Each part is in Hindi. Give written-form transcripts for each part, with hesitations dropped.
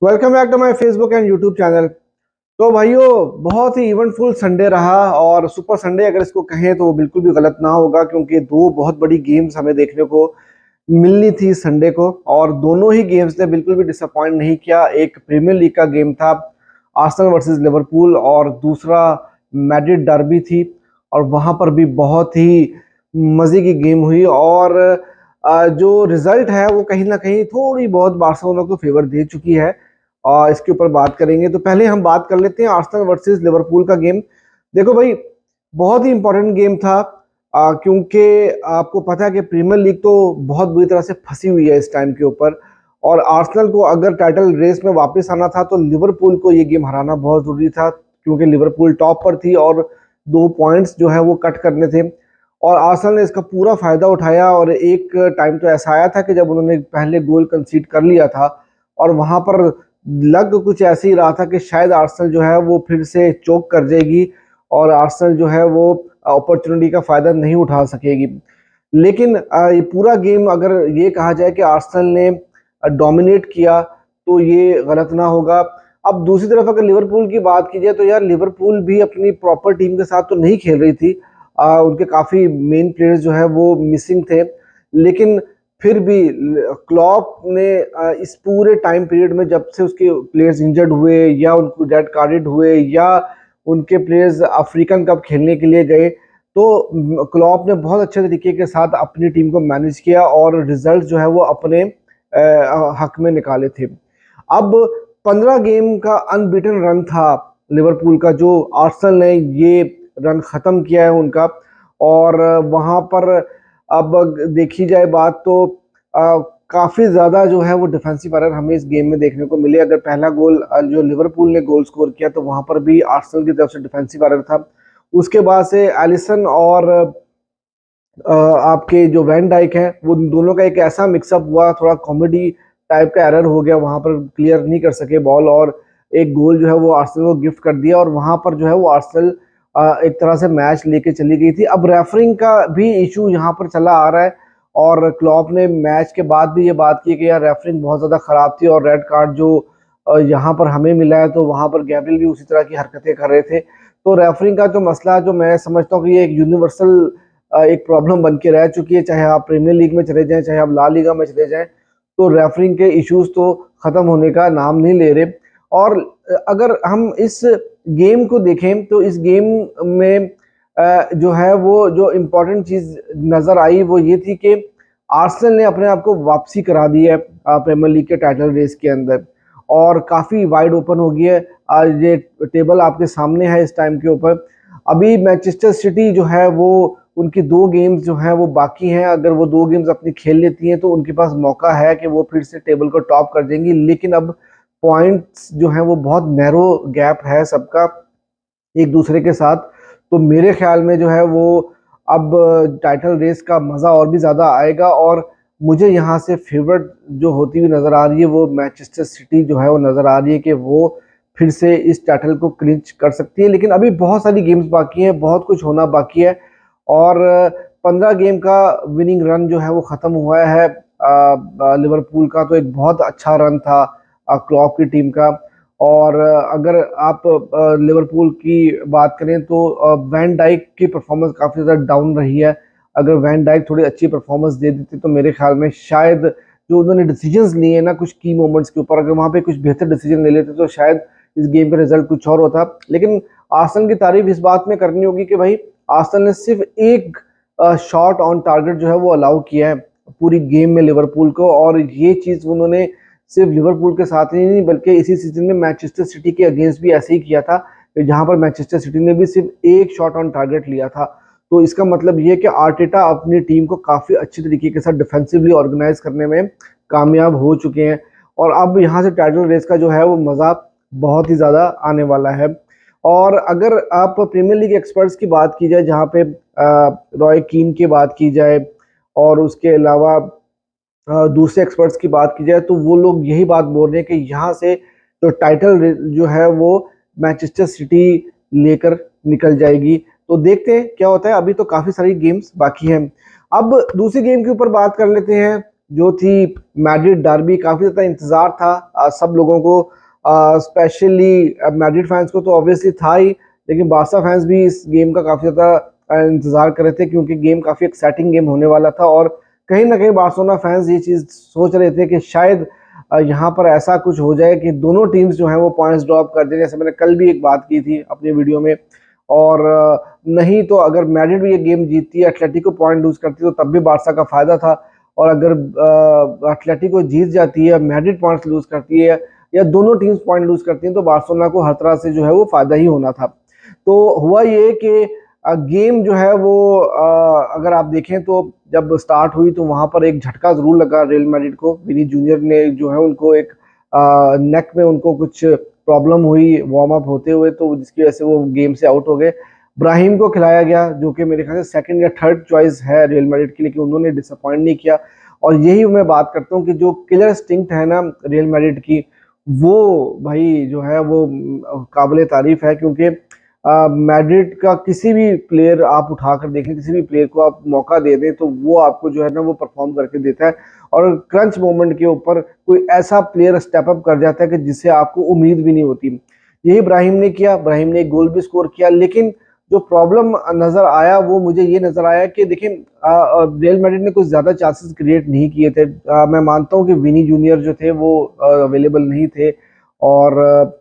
Welcome back to my Facebook and YouTube channel. तो भाइयों, बहुत ही इवेंटफुल संडे रहा और सुपर संडे अगर इसको कहें तो वो बिल्कुल भी गलत ना होगा, क्योंकि दो बहुत बड़ी गेम्स हमें देखने को मिलनी थी संडे को और दोनों ही गेम्स ने बिल्कुल भी डिसअपॉइंट नहीं किया। एक प्रीमियर लीग का गेम था, आर्सेनल वर्सेस लिवरपूल, और दूसरा मैड्रिड डर्बी थी और वहां पर भी बहुत ही मजे की गेम हुई। और जो रिजल्ट है वो कहीं ना कहीं थोड़ी बहुत बार्सिलोना को फेवर दे चुकी है और इसके ऊपर बात करेंगे। तो पहले हम बात कर लेते हैं आर्सेनल वर्सेस लिवरपूल का गेम। देखो भाई, बहुत ही इंपॉर्टेंट गेम था क्योंकि आपको पता है कि प्रीमियर लीग तो बहुत बुरी तरह से फंसी हुई है इस टाइम के ऊपर, और आर्सेनल को अगर टाइटल रेस में वापस आना था तो लिवरपूल को ये गेम हराना बहुत जरूरी था, क्योंकि लिवरपूल टॉप पर थी और 2 पॉइंट्स जो है वो कट करने थे। और आर्सेनल ने इसका पूरा फायदा उठाया और एक टाइम तो ऐसा आया था कि जब उन्होंने पहले गोल कंसीड कर लिया था और वहां पर लग कुछ ऐसे ही रहा था कि शायद आर्सेनल जो है वो फिर से चोक कर जाएगी और आर्सेनल जो है वो अपॉर्चुनिटी का फायदा नहीं उठा सकेगी। लेकिन ये पूरा गेम अगर ये कहा जाए कि आर्सेनल ने डोमिनेट किया तो ये गलत ना होगा। अब दूसरी तरफ अगर लिवरपूल की बात की जाए तो यार लिवरपूल भी अपनी प्रॉपर टीम के साथ तो नहीं खेल रही थी। उनके काफी मेन प्लेयर्स जो है वो मिसिंग थे, लेकिन फिर भी क्लॉप ने इस पूरे टाइम पीरियड में जब से उसके प्लेयर्स इंजर्ड हुए या उनको रेड कार्डेड हुए या उनके प्लेयर्स अफ्रीकन कप खेलने के लिए गए, तो क्लॉप ने बहुत अच्छे तरीके के साथ अपनी टीम को मैनेज किया और रिजल्ट जो है वो अपने हक में निकाले थे। अब 15 गेम का अनबीटन रन था लिवरपूल का, जो आर्सेनल ने ये रन खत्म किया है उनका। और वहां पर अब देखी जाए बात तो काफी ज्यादा जो है वो डिफेंसिव एरर हमें इस गेम में देखने को मिले। अगर पहला गोल जो लिवरपूल ने गोल स्कोर किया तो वहां पर भी आर्सेनल की तरफ से डिफेंसिव एरर था। उसके बाद से एलिसन और आपके जो वैन डाइक है वो दोनों का एक ऐसा मिक्सअप हुआ, थोड़ा कॉमेडी टाइप का एरर हो गया, वहां पर क्लियर नहीं कर सके बॉल और एक गोल जो है वो आर्सेनल को गिफ्ट कर दिया और वहां पर जो है वो आर्सेनल एक तरह से मैच लेके चली गई थी। अब रेफरिंग का भी इशू यहाँ पर चला आ रहा है और क्लॉप ने मैच के बाद भी ये बात की कि यार रेफरिंग बहुत ज्यादा खराब थी और रेड कार्ड जो यहाँ पर हमें मिला है तो वहां पर गैब्रियल भी उसी तरह की हरकतें कर रहे थे। तो रेफरिंग का जो मसला जो मैं समझता हूँ कि ये एक यूनिवर्सल एक प्रॉब्लम बन के रह चुकी है, चाहे आप प्रीमियर लीग में चले जाएं चाहे आप ला लीगा में चले जाएं, तो रेफरिंग के इश्यूज तो खत्म होने का नाम नहीं ले रहे। और अगर हम इस गेम को देखें तो इस गेम में जो है वो जो इम्पोर्टेंट चीज नजर आई वो ये थी कि आर्सेनल ने अपने आप को वापसी करा दी है प्रीमियर लीग के टाइटल रेस के अंदर और काफी वाइड ओपन हो गई है। आज ये टेबल आपके सामने है इस टाइम के ऊपर। अभी मैनचेस्टर सिटी जो है वो उनकी 2 गेम्स जो हैं वो बाकी हैं, अगर वो 2 गेम्स अपनी खेल लेती हैं तो उनके पास मौका है कि वो फिर से टेबल को टॉप कर देंगी। लेकिन अब पॉइंट्स जो हैं वो बहुत नैरो गैप है सबका एक दूसरे के साथ। तो मेरे ख्याल में जो है वो अब टाइटल रेस का मजा और भी ज्यादा आएगा और मुझे यहाँ से फेवरेट जो होती हुई नजर आ रही है वो मैनचेस्टर सिटी जो है वो नजर आ रही है कि वो फिर से इस टाइटल को क्लिंच कर सकती है। लेकिन अभी बहुत सारी गेम्स बाकी हैं, बहुत कुछ होना बाकी है और 15 गेम का विनिंग रन जो है वो खत्म हुआ है लिवरपूल का, तो एक बहुत अच्छा रन था क्लॉप की टीम का। और अगर आप लिवरपूल की बात करें तो वैन डाइक की परफॉर्मेंस काफी ज्यादा डाउन रही है। अगर वैन डाइक थोड़ी अच्छी परफॉर्मेंस दे देती तो मेरे ख्याल में शायद जो उन्होंने डिसीजंस लिए ना कुछ की मोमेंट्स के ऊपर, अगर वहां पे कुछ बेहतर डिसीजन ले लेते तो शायद इस गेम का रिजल्ट कुछ और होता। लेकिन आर्सेनल की तारीफ इस बात में करनी होगी कि भाई आर्सेनल ने सिर्फ एक शॉट ऑन टारगेट जो है वो अलाउ किया है पूरी गेम में लिवरपूल को, और ये चीज उन्होंने सिर्फ लिवरपूल के साथ ही नहीं बल्कि इसी सीजन में मैनचेस्टर सिटी के अगेंस्ट भी ऐसे ही किया था, जहां पर मैनचेस्टर सिटी ने भी सिर्फ एक शॉट ऑन टारगेट लिया था। तो इसका मतलब ये कि आर्टेटा अपनी टीम को काफी अच्छी तरीके के साथ डिफेंसिवली ऑर्गेनाइज करने में कामयाब हो चुके हैं और अब यहाँ से टाइटल रेस का जो है वो मजा बहुत ही ज्यादा आने वाला है। और अगर आप प्रीमियर लीग एक्सपर्ट्स की बात की जाए, जहाँ पे रॉय कीन की बात की जाए और उसके अलावा दूसरे एक्सपर्ट्स की बात की जाए, तो वो लोग यही बात बोल रहे हैं कि यहाँ से जो टाइटल जो है वो मैनचेस्टर सिटी लेकर निकल जाएगी। तो देखते हैं क्या होता है, अभी तो काफी सारी गेम्स बाकी हैं। अब दूसरी गेम के ऊपर बात कर लेते हैं जो थी मैड्रिड डर्बी, काफ़ी ज़्यादा इंतज़ार था सब लोगों को, स्पेशली मैड्रिड फैंस को तो ऑब्वियसली था ही, लेकिन बारसा फैंस भी इस गेम का काफ़ी ज़्यादा इंतज़ार कर रहे थे, क्योंकि गेम काफ़ी एक्साइटिंग गेम होने वाला था। और कहीं ना कहीं बार्सिलोना फैंस ये चीज़ सोच रहे थे कि शायद यहाँ पर ऐसा कुछ हो जाए कि दोनों टीम्स जो हैं वो पॉइंट्स ड्रॉप कर दें, जैसे मैंने कल भी एक बात की थी अपनी वीडियो में। और नहीं तो अगर मैड्रिड भी ये गेम जीतती है, एटलेटिको पॉइंट लूज करती, तो तब भी बारसा का फायदा था। और अगर एटलेटिको जीत जाती है, मैड्रिड पॉइंट्स लूज करती है, या दोनों टीम्स पॉइंट लूज करती हैं, तो बार्सिलोना को हर तरह से जो है वो फायदा ही होना था। तो हुआ ये कि गेम जो है वो अगर आप देखें तो जब स्टार्ट हुई तो वहां पर एक झटका जरूर लगा रियल मैड्रिड को। विनी जूनियर ने जो है उनको एक नेक में उनको कुछ प्रॉब्लम हुई वार्म अप होते हुए, तो जिसकी वजह से वो गेम से आउट हो गए। ब्राहिम को खिलाया गया, जो कि मेरे ख्याल से सेकंड या थर्ड चॉइस है रियल मैड्रिड की, लेकिन उन्होंने डिसअपॉइंट नहीं किया। और यही मैं बात करता हूँ कि जो किलर इंस्टिंक्ट है ना रियल मैड्रिड की, वो भाई जो है वो काबिल तारीफ है। क्योंकि मैड्रिड का किसी भी प्लेयर आप उठाकर देखें, किसी भी प्लेयर को आप मौका दे दें, तो वो आपको जो है ना वो परफॉर्म करके देता है। और क्रंच मोमेंट के ऊपर कोई ऐसा प्लेयर स्टेप अप कर जाता है कि जिससे आपको उम्मीद भी नहीं होती। यही ब्राहिम ने किया, ब्राहिम ने एक गोल भी स्कोर किया। लेकिन जो प्रॉब्लम नजर आया वो मुझे ये नजर आया कि देखिए रियल मैड्रिड ने कुछ ज्यादा चांसेस क्रिएट नहीं किए थे। मैं मानता हूँ कि विनी जूनियर जो थे वो अवेलेबल नहीं थे, और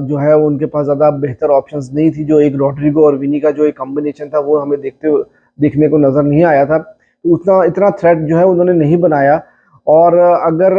जो है उनके पास ज़्यादा बेहतर ऑप्शंस नहीं थी। जो एक रॉड्रिगो और विनी का जो एक कॉम्बिनेशन था वो हमें देखने को नज़र नहीं आया था। तो उतना इतना थ्रेट जो है उन्होंने नहीं बनाया। और अगर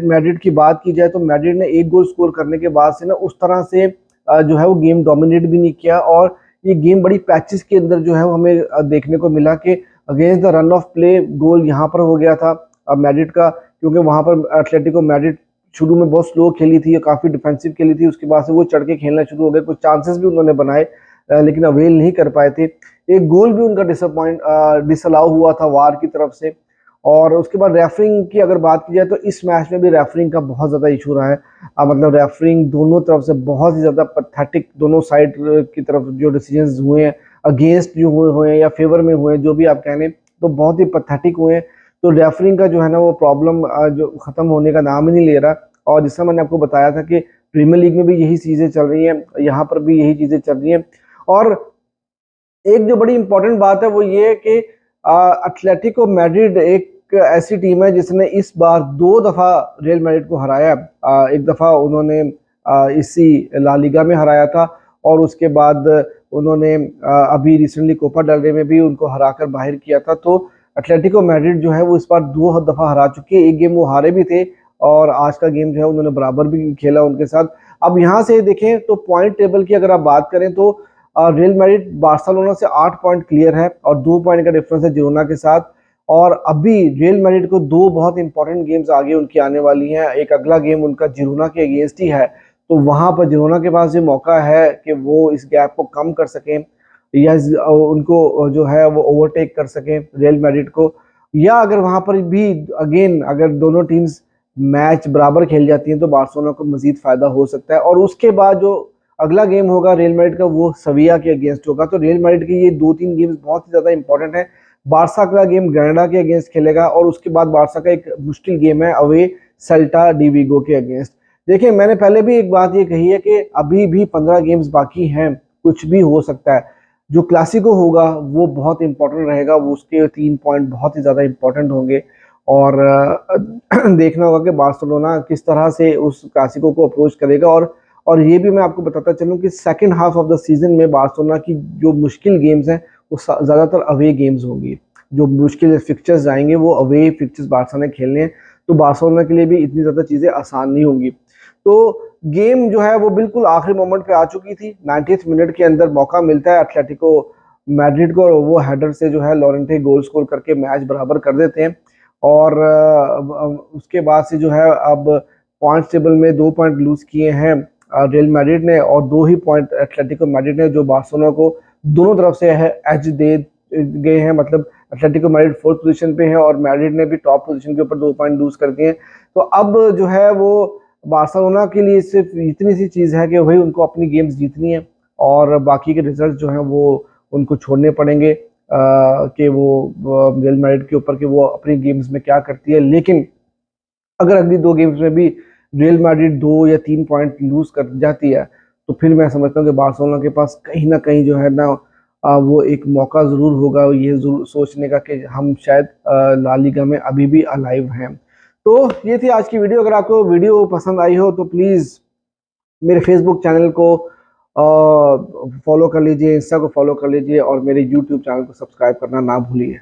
मैड्रिड की बात की जाए तो मैड्रिड ने एक गोल स्कोर करने के बाद से ना उस तरह से जो है वो गेम डोमिनेट भी नहीं किया। और ये गेम बड़ी पैचेस के अंदर जो है वो हमें देखने को मिला कि against the run of play गोल यहाँ पर हो गया था मैड्रिड का, क्योंकि वहां पर एटलेटिको मैड्रिड शुरू में बहुत स्लो खेली थी, काफी डिफेंसिव खेली थी। उसके बाद से वो चढ़ के खेलना शुरू हो गए, कुछ चांसेस भी उन्होंने बनाए, लेकिन अवेल नहीं कर पाए थे। एक गोल भी उनका डिसअलाउ हुआ था वार की तरफ से। और उसके बाद रेफरिंग की अगर बात की जाए तो इस मैच में भी रेफरिंग का बहुत ज्यादा इशू रहा है। मतलब रेफरिंग दोनों तरफ से बहुत ही ज्यादा पैथेटिक, दोनों साइड की तरफ जो डिसीजंस हुए हैं, अगेंस्ट जो हुए हैं या फेवर में हुए हैं, जो भी आप कहने, तो बहुत ही पैथेटिक हुए हैं। तो रेफरिंग का जो है ना वो प्रॉब्लम जो खत्म होने का नाम ही नहीं ले रहा। और जैसा मैंने आपको बताया था कि प्रीमियर लीग में भी यही चीजें चल रही हैं, यहाँ पर भी यही चीजें चल रही हैं। और एक जो बड़ी इंपॉर्टेंट बात है वो ये है कि एटलेटिको मैड्रिड एक ऐसी टीम है जिसने इस बार 2 दफा रियल मैड्रिड को हराया। एक दफा उन्होंने इसी ला लीगा में हराया था, और उसके बाद उन्होंने अभी रिसेंटली कोपा डेल रे में भी उनको हराकर बाहर किया था। तो एटलेटिको मैड्रिड जो है वो इस बार 2 दफा हरा चुकी है। एक गेम वो हारे भी थे, और आज का गेम जो है उन्होंने बराबर भी खेला उनके साथ। अब यहाँ से देखें तो पॉइंट टेबल की अगर आप बात करें तो रियल मैड्रिड बार्सिलोना से 8 पॉइंट क्लियर है, और 2 पॉइंट का डिफरेंस है जिरोना के साथ। और अभी रियल मैड्रिड को 2 बहुत इंपॉर्टेंट गेम्स आगे उनकी आने वाली हैं। एक अगला गेम उनका जिरोना के अगेंस्ट ही है, तो वहां पर जिरोना के पास ये मौका है कि वो इस गैप को कम कर सकें, या उनको जो है वो ओवरटेक कर सकें रियल मैड्रिड को। या अगर वहां पर भी अगेन अगर दोनों टीम्स मैच बराबर खेल जाती हैं तो बार्सिलोना को मजीद फायदा हो सकता है। और उसके बाद जो अगला गेम होगा रियल मैड्रिड का वो सविया के अगेंस्ट होगा। तो रियल मैड्रिड के ये 2-3 गेम्स बहुत ही ज्यादा इंपॉर्टेंट है। बारसा का गेम ग्रेनाडा के अगेंस्ट खेलेगा, और उसके बाद बारसा का एक मुश्किल गेम है अवे सेल्टा डी वीगो के अगेंस्ट। देखिए मैंने पहले भी एक बात ये कही है कि अभी भी 15 गेम्स बाकी हैं, कुछ भी हो सकता है। जो क्लासिको होगा वो बहुत इंपॉर्टेंट रहेगा, वो उसके 3 पॉइंट बहुत ही ज्यादा इंपॉर्टेंट होंगे। और देखना होगा कि बार्सिलोना किस तरह से उस क्लासिको को अप्रोच करेगा। और ये भी मैं आपको बताता चलूं कि second half of the season में बार्सिलोना की जो मुश्किल गेम्स हैं वो ज्यादातर अवे गेम्स होंगी। जो मुश्किल फिक्चर्स जाएंगे वो अवे फिक्चर्स बार्सिलोना ने खेलने हैं, तो बार्सिलोना के लिए भी इतनी ज्यादा चीजें आसान नहीं होंगी। तो गेम जो है वो बिल्कुल आखिरी मोमेंट पे आ चुकी थी। 90th मिनट के अंदर मौका मिलता है एटलेटिको मैड्रिड को, और वो हेडर से जो है लोरेंटे गोल स्कोर करके मैच बराबर कर देते हैं। और उसके बाद से जो है अब पॉइंट टेबल में 2 पॉइंट लूज किए हैं रियल मैड्रिड ने, और 2 ही पॉइंट एटलेटिको मैड्रिड ने, जो बार्सिलोना को दोनों तरफ से है एज दे गए हैं। मतलब एटलेटिको मैड्रिड 4th पोजीशन पे है, और मैड्रिड ने भी टॉप पोजीशन के ऊपर 2 पॉइंट लूज कर दिए हैं। तो अब जो है वो बार्सिलोना के लिए सिर्फ इतनी सी चीज है कि भाई उनको अपनी गेम्स जीतनी है, और बाकी के रिजल्ट जो हैं वो उनको छोड़ने पड़ेंगे। कि वो रियल मैड्रिड के ऊपर कि वो अपनी गेम्स में क्या करती है, लेकिन अगर अगली 2 गेम्स में भी रियल मैड्रिड 2 या 3 पॉइंट लूज कर जाती है तो फिर मैं समझता हूँ कि बार्सिलोना के पास कहीं ना कहीं जो है ना वो एक मौका ज़रूर होगा ये जरूर सोचने का कि हम शायद ला लीगा में अभी भी अलाइव हैं। तो ये थी आज की वीडियो। अगर आपको वीडियो पसंद आई हो तो प्लीज़ मेरे फेसबुक चैनल को फॉलो कर लीजिए, इंस्टा को फॉलो कर लीजिए और मेरे यूट्यूब चैनल को सब्सक्राइब करना ना भूलिए।